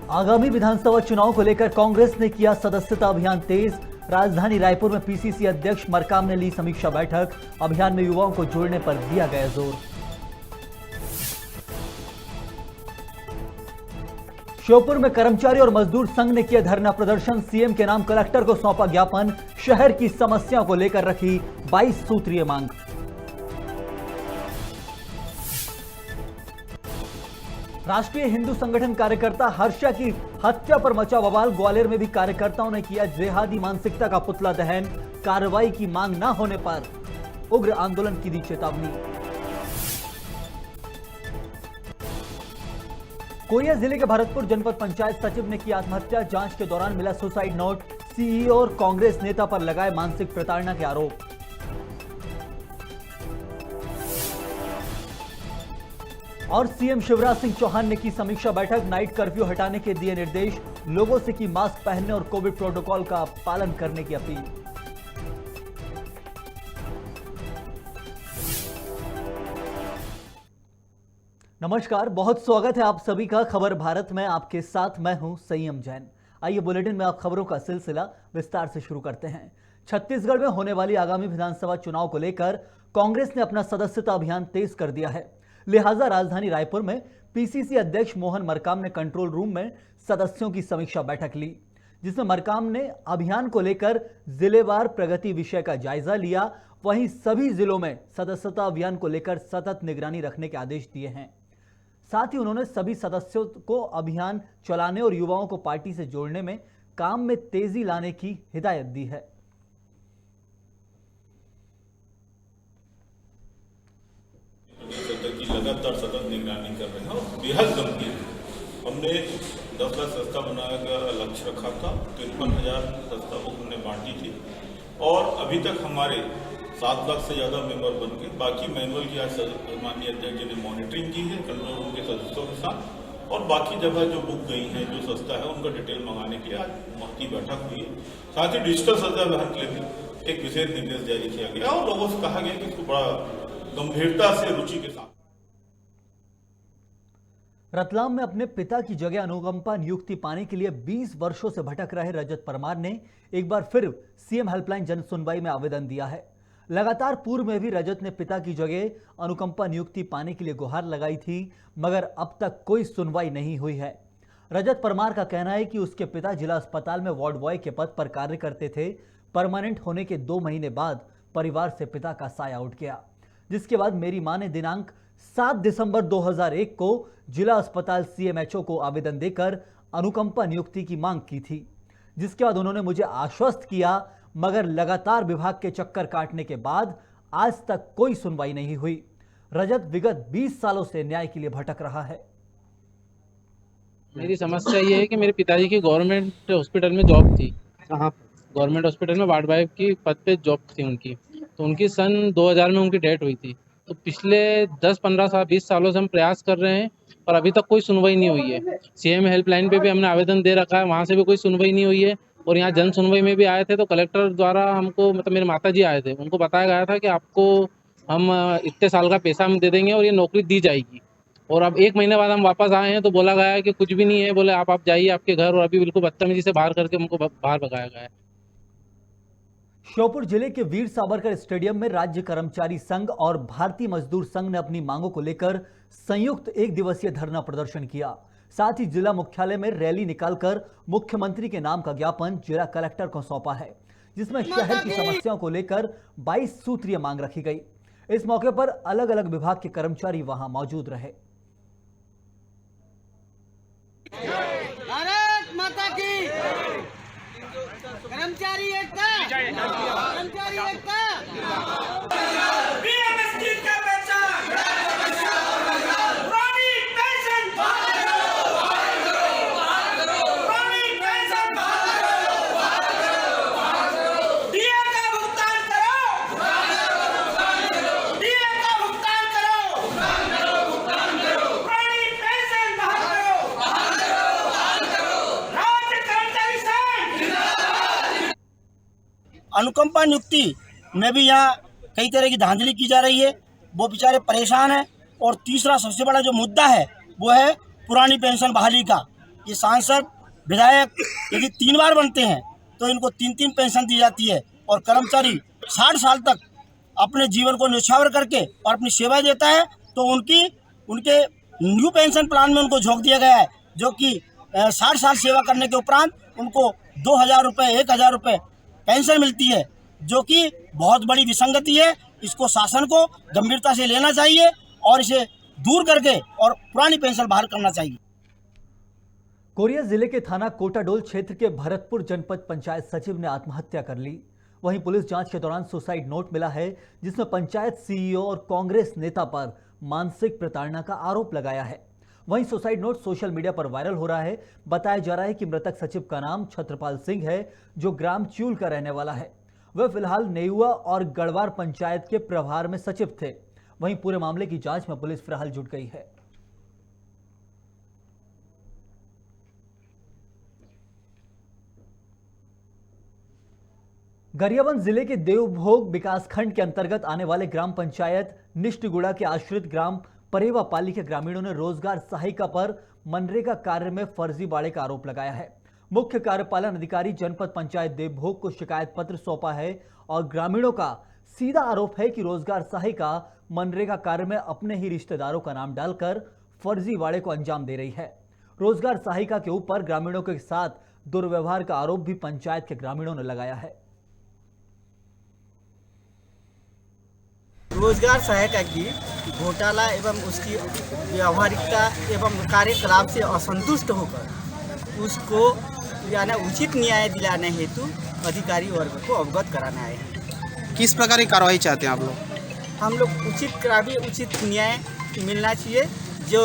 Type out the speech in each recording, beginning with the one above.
आगामी विधानसभा चुनाव को लेकर कांग्रेस ने किया सदस्यता अभियान तेज। राजधानी रायपुर में पीसीसी अध्यक्ष मरकाम ने ली समीक्षा बैठक। अभियान में युवाओं को जोड़ने पर दिया गया जोर। श्योपुर में कर्मचारी और मजदूर संघ ने किया धरना प्रदर्शन। सीएम के नाम कलेक्टर को सौंपा ज्ञापन। शहर की समस्याओं को लेकर रखी 22 सूत्रीय मांग। राष्ट्रीय हिंदू संगठन कार्यकर्ता हर्षा की हत्या पर मचा बवाल। ग्वालियर में भी कार्यकर्ताओं ने किया जिहादी मानसिकता का पुतला दहन। कार्रवाई की मांग न होने पर उग्र आंदोलन की दी चेतावनी। कोरिया जिले के भरतपुर जनपद पंचायत सचिव ने की आत्महत्या। जांच के दौरान मिला सुसाइड नोट। सीईओ और कांग्रेस नेता पर लगाए मानसिक प्रताड़ना के आरोप। और सीएम शिवराज सिंह चौहान ने की समीक्षा बैठक। नाइट कर्फ्यू हटाने के दिए निर्देश। लोगों से की मास्क पहनने और कोविड प्रोटोकॉल का पालन करने की अपील। नमस्कार, बहुत स्वागत है आप सभी का खबर भारत में। आपके साथ मैं हूं संयम जैन। आइए बुलेटिन में आप खबरों का सिलसिला विस्तार से शुरू करते हैं। छत्तीसगढ़ में होने वाली आगामी विधानसभा चुनाव को लेकर कांग्रेस ने अपना सदस्यता अभियान तेज कर दिया है। लिहाजा राजधानी रायपुर में पीसीसी अध्यक्ष मोहन मरकाम ने कंट्रोल रूम में सदस्यों की समीक्षा बैठक ली, जिसमें मरकाम ने अभियान को लेकर जिलेवार प्रगति विषय का जायजा लिया। वहीं सभी जिलों में सदस्यता अभियान को लेकर सतत निगरानी रखने के आदेश दिए हैं। साथ ही उन्होंने सभी सदस्यों को अभियान चलाने और युवाओं को पार्टी से जोड़ने में काम में तेजी लाने की हिदायत दी है। की लगातार सतत निगरानी कर रहे हैं और बेहद गंभीर। हमने 10 लाख सस्ता बनाने का लक्ष्य रखा था। 53,000 सस्ता बुक हमने बांटी थी और अभी तक हमारे 7 लाख से ज्यादा मेंबर बन गए। बाकी मैनुअल की आज माननीय अध्यक्ष जी ने मॉनिटरिंग की है कंट्रोल रूम के सदस्यों के साथ, और बाकी जगह जो बुक गई है जो सस्ता है उनका डिटेल मंगाने के लिए आज महती बैठक हुई है। साथ ही डिजिटल सस्ता अभियान के लिए भी एक विशेष निर्देश जारी किया गया और लोगों से कहा गया कि इसको बड़ा गंभीरता से रुचि के साथ। रतलाम में अपने पिता की जगह अनुकंपा नियुक्ति पाने के लिए 20 वर्षों से भटक रहे रजत परमार ने एक बार फिर सीएम हेल्पलाइन जन सुनवाई में आवेदन दिया है। लगातार पूर्व में भी रजत ने पिता की जगह अनुकंपा नियुक्ति पाने के लिए गुहार लगाई थी, मगर अब तक कोई सुनवाई नहीं हुई है। रजत परमार का कहना है कि उसके पिता जिला अस्पताल में वार्ड बॉय के पद पर कार्य करते थे। परमानेंट होने के 2 महीने बाद परिवार से पिता का साया उठ गया, जिसके बाद मेरी मां ने दिनांक 7 दिसंबर 2001 को जिला अस्पताल सीएमएचओ को आवेदन देकर अनुकंपा नियुक्ति की मांग की थी, जिसके बाद उन्होंने मुझे आश्वस्त किया, मगर लगातार विभाग के चक्कर काटने के बाद आज तक कोई सुनवाई नहीं हुई। रजत विगत 20 सालों से न्याय के लिए भटक रहा है। मेरी समस्या ये है कि मेरे पिताजी की गवर्नमेंट हॉस्पिटल में जॉब थी। गवर्नमेंट हॉस्पिटल में वार्ड बॉय की पद पे जॉब थी उनकी, तो उनकी सन 2000 में उनकी डेथ हुई थी। तो पिछले 10-15 साल 20 सालों से हम प्रयास कर रहे हैं पर अभी तक कोई सुनवाई नहीं हुई है। सीएम हेल्पलाइन पे भी हमने आवेदन दे रखा है, वहाँ से भी कोई सुनवाई नहीं हुई है। और यहाँ जन सुनवाई में भी आए थे तो कलेक्टर द्वारा हमको, मतलब मेरे माता जी आए थे, उनको बताया गया था कि आपको हम इतने साल का पैसा हम दे देंगे और ये नौकरी दी जाएगी। और अब 1 महीने बाद हम वापस आए हैं तो बोला गया है कि कुछ भी नहीं है, बोले आप जाइए आपके घर, और अभी बिल्कुल बदतमीजी से बाहर करके हमको बाहर भगाया गया है। श्योपुर जिले के वीर सावरकर स्टेडियम में राज्य कर्मचारी संघ और भारतीय मजदूर संघ ने अपनी मांगों को लेकर संयुक्त 1 दिवसीय धरना प्रदर्शन किया। साथ ही जिला मुख्यालय में रैली निकालकर मुख्यमंत्री के नाम का ज्ञापन जिला कलेक्टर को सौंपा है, जिसमें शहर की समस्याओं को लेकर 22 सूत्रीय मांग रखी गई। इस मौके पर अलग अलग विभाग के कर्मचारी वहां मौजूद रहे। भारत माता की कर्मचारी एकता, कर्मचारी एकता। बीएमएसटी का पहचान, पुरानी पेंशन, पुरानी पेंशन, डीए का भुगतान करो, डीए का भुगतान करो, पुरानी पेंशन बहाल करो, राज्य कर्मचारी संघ। अनुकंपा नियुक्ति में भी यहाँ कई तरह की धांधली की जा रही है, वो बेचारे परेशान हैं। और तीसरा सबसे बड़ा जो मुद्दा है वो है पुरानी पेंशन बहाली का। ये सांसद विधायक यदि 3 बार बनते हैं तो इनको 3-3 पेंशन दी जाती है और कर्मचारी 60 साल तक अपने जीवन को न्यौछावर करके और अपनी सेवा देता है तो उनके न्यू पेंशन प्लान में उनको झोंक दिया गया है, जो कि 60 साल सेवा करने के उपरांत उनको 2,000 रुपये 1,000 रुपये पेंशन मिलती है, जो कि बहुत बड़ी विसंगति है। इसको शासन को गंभीरता से लेना चाहिए और इसे दूर करके और पुरानी पेंशन बहाल करना चाहिए। कोरिया जिले के थाना कोटाडोल क्षेत्र के भरतपुर जनपद पंचायत सचिव ने आत्महत्या कर ली। वहीं पुलिस जांच के दौरान सुसाइड नोट मिला है, जिसमें पंचायत सीईओ और कांग्रेस नेता पर मानसिक प्रताड़ना का आरोप लगाया है। वहीं सुसाइड नोट सोशल मीडिया पर वायरल हो रहा है। बताया जा रहा है कि मृतक सचिव का नाम छत्रपाल सिंह है, जो ग्राम च्यूल का रहने वाला है। वह फिलहाल नेयुआ और गढ़वार पंचायत के प्रभार में सचिव थे। वहीं पूरे मामले की जांच में पुलिस फिलहाल जुट गई है। गरियाबंद जिले के देवभोग विकासखंड के अंतर्गत आने वाले ग्राम पंचायत निष्ठगुड़ा के आश्रित ग्राम परेवा पाली के ग्रामीणों ने रोजगार सहायिका पर मनरेगा कार्य में फर्जीवाड़े का आरोप लगाया है। मुख्य कार्यपालन अधिकारी जनपद पंचायत देवभोग को शिकायत पत्र सौंपा है और ग्रामीणों का सीधा आरोप है कि रोजगार सहायिका मनरेगा कार्य में अपने ही रिश्तेदारों का नाम डालकर फर्जीवाड़े को अंजाम दे रही है। रोजगार सहायिका के ऊपर ग्रामीणों के साथ दुर्व्यवहार का आरोप भी पंचायत के ग्रामीणों ने लगाया है। रोजगार सहायिका की घोटाला एवं उसकी व्यावहारिकता एवं कार्यकलाप से असंतुष्ट होकर उसको यानी उचित न्याय दिलाने हेतु अधिकारी वर्ग को अवगत कराना है। किस प्रकार की कार्रवाई चाहते हैं आप लोग? हम लोग उचित न्याय मिलना चाहिए, जो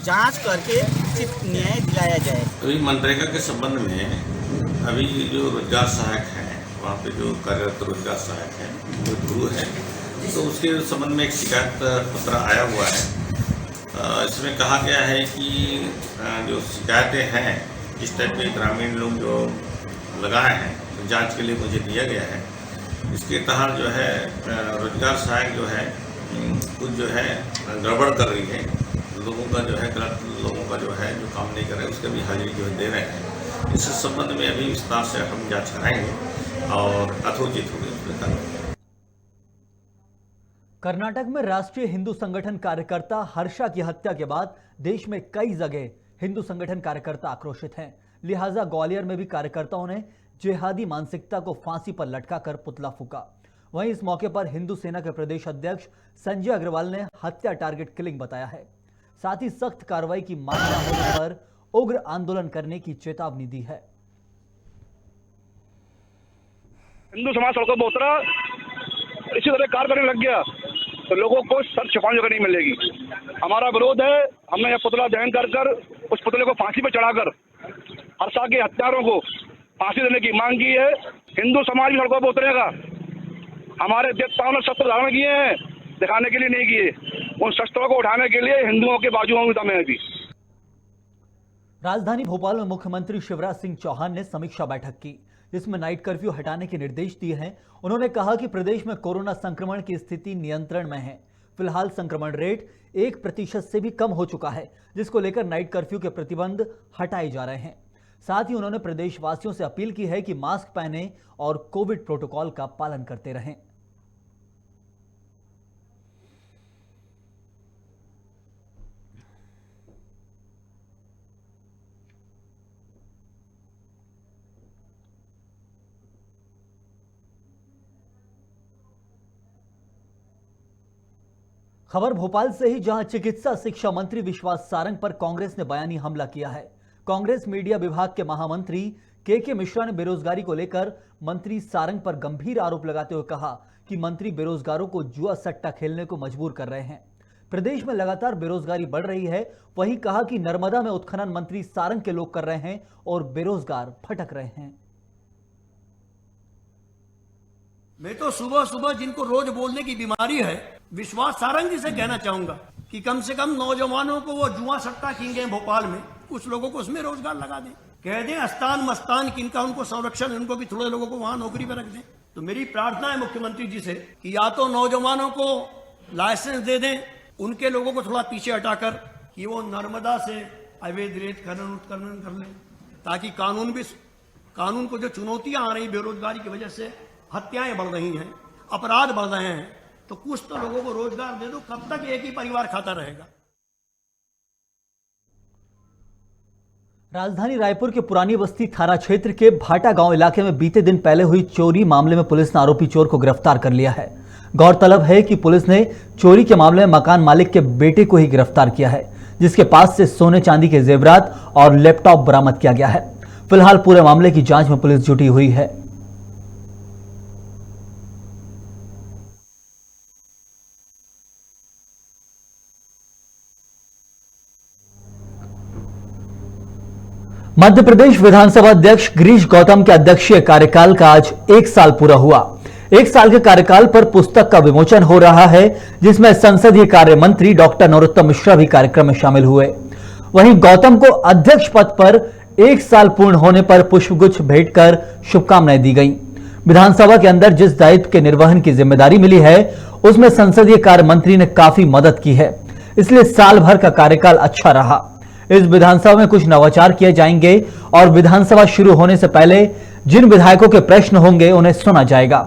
जांच करके उचित न्याय दिलाया जाए। अभी मनरेगा के संबंध में अभी जो रोजगार सहायक है, वहाँ पे जो कार्यरत रोजगार सहायक है, जो गुरु है, तो उसके संबंध में एक शिकायत पत्र आया हुआ है। इसमें कहा गया है कि जो शिकायतें हैं इस टाइप के ग्रामीण लोग जो लगाए हैं, जांच के लिए मुझे दिया गया है। इसके तहत जो है रोजगार सहायक जो है कुछ जो है गड़बड़ कर रही है, लोगों का जो है गलत लोगों का जो है जो काम नहीं कर रहे उसका भी हाजिरी जो है दे रहे हैं। इस संबंध में अभी विस्तार से हम जाँच कराएंगे और यथोचित होगी उसमें कार्रवाई। कर्नाटक में राष्ट्रीय हिंदू संगठन कार्यकर्ता हर्षा की हत्या के बाद देश में कई जगह हिंदू संगठन कार्यकर्ता आक्रोशित हैं। लिहाजा ग्वालियर में भी कार्यकर्ताओं ने जिहादी मानसिकता को फांसी पर लटकाकर पुतला फूंका। वहीं इस मौके पर हिंदू सेना के प्रदेश अध्यक्ष संजय अग्रवाल ने हत्या टारगेट किलिंग बताया है। साथ ही सख्त कार्रवाई की मांग न होने पर उग्र आंदोलन करने की चेतावनी दी है। हिंदू समाज सड़कों पर उतरा, इसी तरह कार्य करने लग गया तो लोगों को सर छुपाने जगह नहीं मिलेगी। हमारा विरोध है। हमने यह पुतला दहन कर उस पुतले को फांसी पर चढ़ाकर हर्षा के हत्यारों को फांसी देने की मांग की है। हिंदू समाज भी सड़कों पर उतरेगा। हमारे देवताओं ने शस्त्र धारण किए हैं, दिखाने के लिए नहीं किए। उन शस्त्रों को उठाने के लिए हिंदुओं के बाजुओं में दम है। अभी राजधानी भोपाल में मुख्यमंत्री शिवराज सिंह चौहान ने समीक्षा बैठक की, जिसमें नाइट कर्फ्यू हटाने के निर्देश दिए हैं। उन्होंने कहा कि प्रदेश में कोरोना संक्रमण की स्थिति नियंत्रण में है। फिलहाल संक्रमण रेट 1% से भी कम हो चुका है, जिसको लेकर नाइट कर्फ्यू के प्रतिबंध हटाए जा रहे हैं। साथ ही उन्होंने प्रदेशवासियों से अपील की है कि मास्क पहनें और कोविड प्रोटोकॉल का पालन करते रहें। खबर भोपाल से ही, जहां चिकित्सा शिक्षा मंत्री विश्वास सारंग पर कांग्रेस ने बयानी हमला किया है। कांग्रेस मीडिया विभाग के महामंत्री के मिश्रा ने बेरोजगारी को लेकर मंत्री सारंग पर गंभीर आरोप लगाते हुए कहा कि मंत्री बेरोजगारों को जुआ सट्टा खेलने को मजबूर कर रहे हैं। प्रदेश में लगातार बेरोजगारी बढ़ रही है। वहीं कहा कि नर्मदा में उत्खनन मंत्री सारंग के लोग कर रहे हैं और बेरोजगार भटक रहे हैं। मैं तो सुबह सुबह जिनको रोज बोलने की बीमारी है, विश्वास सारंग जी से कहना चाहूंगा कि कम से कम नौजवानों को वो जुआ सट्टा किंग है भोपाल में, कुछ लोगों को उसमें रोजगार लगा दें। कह दें अस्तान मस्तान किनका उनको संरक्षण, उनको भी थोड़े लोगों को वहां नौकरी पर रख दें। तो मेरी प्रार्थना है मुख्यमंत्री जी से कि या तो नौजवानों को लाइसेंस दे दें, उनके लोगों को थोड़ा पीछे हटाकर कि वो नर्मदा से अवैध रेत खनन उत्खनन कर लें, ताकि कानून को जो चुनौतियां आ रही बेरोजगारी की वजह से, हत्याएं बढ़ रही हैं, अपराध बढ़ रहे हैं, तो कुछ तो लोगों को रोजगार दे दो। कब तक एक ही परिवार खाता रहेगा? राजधानी रायपुर के पुरानी बस्ती थाना क्षेत्र के भाटा गांव इलाके में बीते दिन पहले हुई चोरी मामले में पुलिस ने आरोपी चोर को गिरफ्तार कर लिया है। गौरतलब है कि पुलिस ने चोरी के मामले में मकान मालिक के बेटे को ही गिरफ्तार किया है, जिसके पास से सोने चांदी के जेवरात और लैपटॉप बरामद किया गया है। फिलहाल पूरे मामले की जांच में पुलिस जुटी हुई है। मध्य प्रदेश विधानसभा अध्यक्ष गिरीश गौतम के अध्यक्षीय कार्यकाल का आज 1 साल पूरा हुआ। 1 साल के कार्यकाल पर पुस्तक का विमोचन हो रहा है, जिसमें संसदीय कार्य मंत्री डॉक्टर नरोत्तम मिश्रा भी कार्यक्रम में शामिल हुए। वहीं गौतम को अध्यक्ष पद पर 1 साल पूर्ण होने पर पुष्पगुच्छ भेंट कर शुभकामनाएं दी गईं। विधानसभा के अंदर जिस दायित्व के निर्वहन की जिम्मेदारी मिली है, उसमें संसदीय कार्य मंत्री ने काफी मदद की है, इसलिए साल भर का कार्यकाल अच्छा रहा। इस विधानसभा में कुछ नवाचार किए जाएंगे और विधानसभा शुरू होने से पहले जिन विधायकों के प्रश्न होंगे उन्हें सुना जाएगा।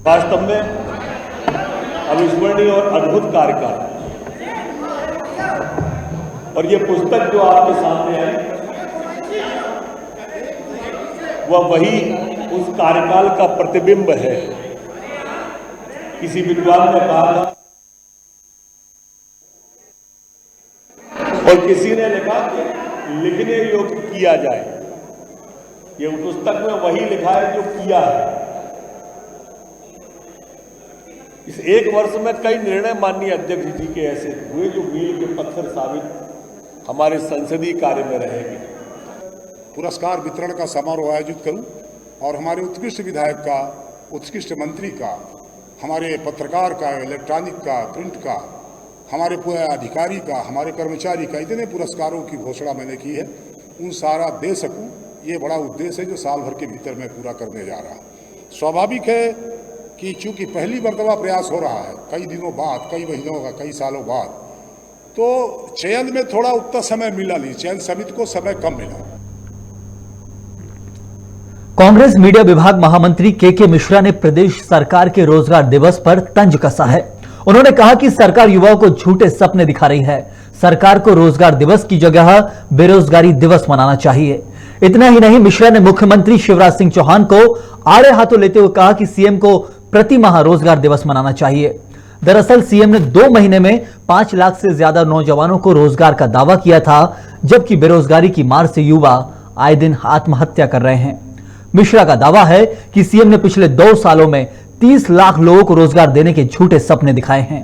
वास्तव में अविस्मरणीय और अद्भुत कार्यकाल, और ये पुस्तक जो आपके सामने है वह वही उस कार्यकाल का प्रतिबिंब है। किसी विद्वान ने कहा और किसी ने लिखा कि लिखने योग्य किया जाए। ये पुस्तक में वही लिखा है जो किया है। इस 1 वर्ष में कई निर्णय माननीय अध्यक्ष जी के ऐसे हुए जो मील के पत्थर साबित हमारे संसदीय कार्य में रहेंगे। पुरस्कार वितरण का समारोह आयोजित करूं और हमारे उत्कृष्ट विधायक का, उत्कृष्ट मंत्री का, हमारे पत्रकार का, इलेक्ट्रॉनिक का, प्रिंट का, हमारे पूरे अधिकारी का, हमारे कर्मचारी का, इतने पुरस्कारों की घोषणा मैंने की है, उन सारा दे सकूं। ये बड़ा उद्देश्य है जो साल भर के भीतर मैं पूरा करने जा रहा। स्वाभाविक है कि चूंकि पहली मर्तबा प्रयास हो रहा है, कई दिनों बाद, कई महीनों का, कई सालों बाद, तो चयन में थोड़ा उतना समय मिला नहीं, चयन समिति को समय कम मिला। कांग्रेस मीडिया विभाग महामंत्री के मिश्रा ने प्रदेश सरकार के रोजगार दिवस पर तंज कसा है। उन्होंने कहा कि सरकार युवाओं को झूठे सपने दिखा रही है। सरकार को रोजगार दिवस की जगह बेरोजगारी दिवस मनाना चाहिए। इतना ही नहीं, मिश्रा ने मुख्यमंत्री शिवराज सिंह चौहान को आड़े हाथों लेते हुए कहा कि सीएम को प्रति माह रोजगार दिवस मनाना चाहिए। दरअसल सीएम ने 2 महीने में 5 लाख से ज्यादा नौजवानों को रोजगार का दावा किया था, जबकि बेरोजगारी की मार से युवा आए दिन आत्महत्या कर रहे हैं। मिश्रा का दावा है कि सीएम ने पिछले 2 सालों में 30 लाख लोगों को रोजगार देने के झूठे सपने दिखाए हैं।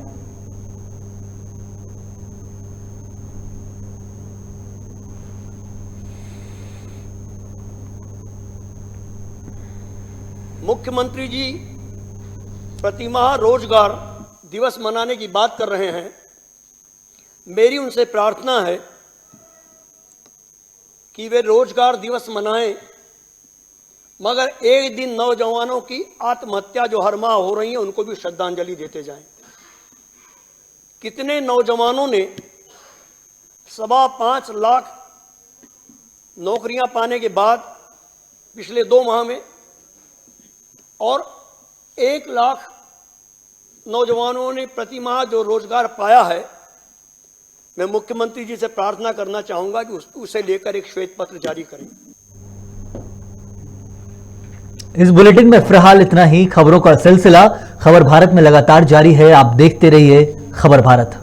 मुख्यमंत्री जी प्रतिमाह रोजगार दिवस मनाने की बात कर रहे हैं। मेरी उनसे प्रार्थना है कि वे रोजगार दिवस मनाएं, मगर एक दिन नौजवानों की आत्महत्या जो हर माह हो रही है उनको भी श्रद्धांजलि देते जाएं। कितने नौजवानों ने 5.25 लाख नौकरियां पाने के बाद पिछले 2 माह में, और 1 लाख नौजवानों ने प्रति माह जो रोजगार पाया है। मैं मुख्यमंत्री जी से प्रार्थना करना चाहूंगा कि उसे लेकर एक श्वेत पत्र जारी करें। इस बुलेटिन में फिलहाल इतना ही। खबरों का सिलसिला खबर भारत में लगातार जारी है। आप देखते रहिए खबर भारत।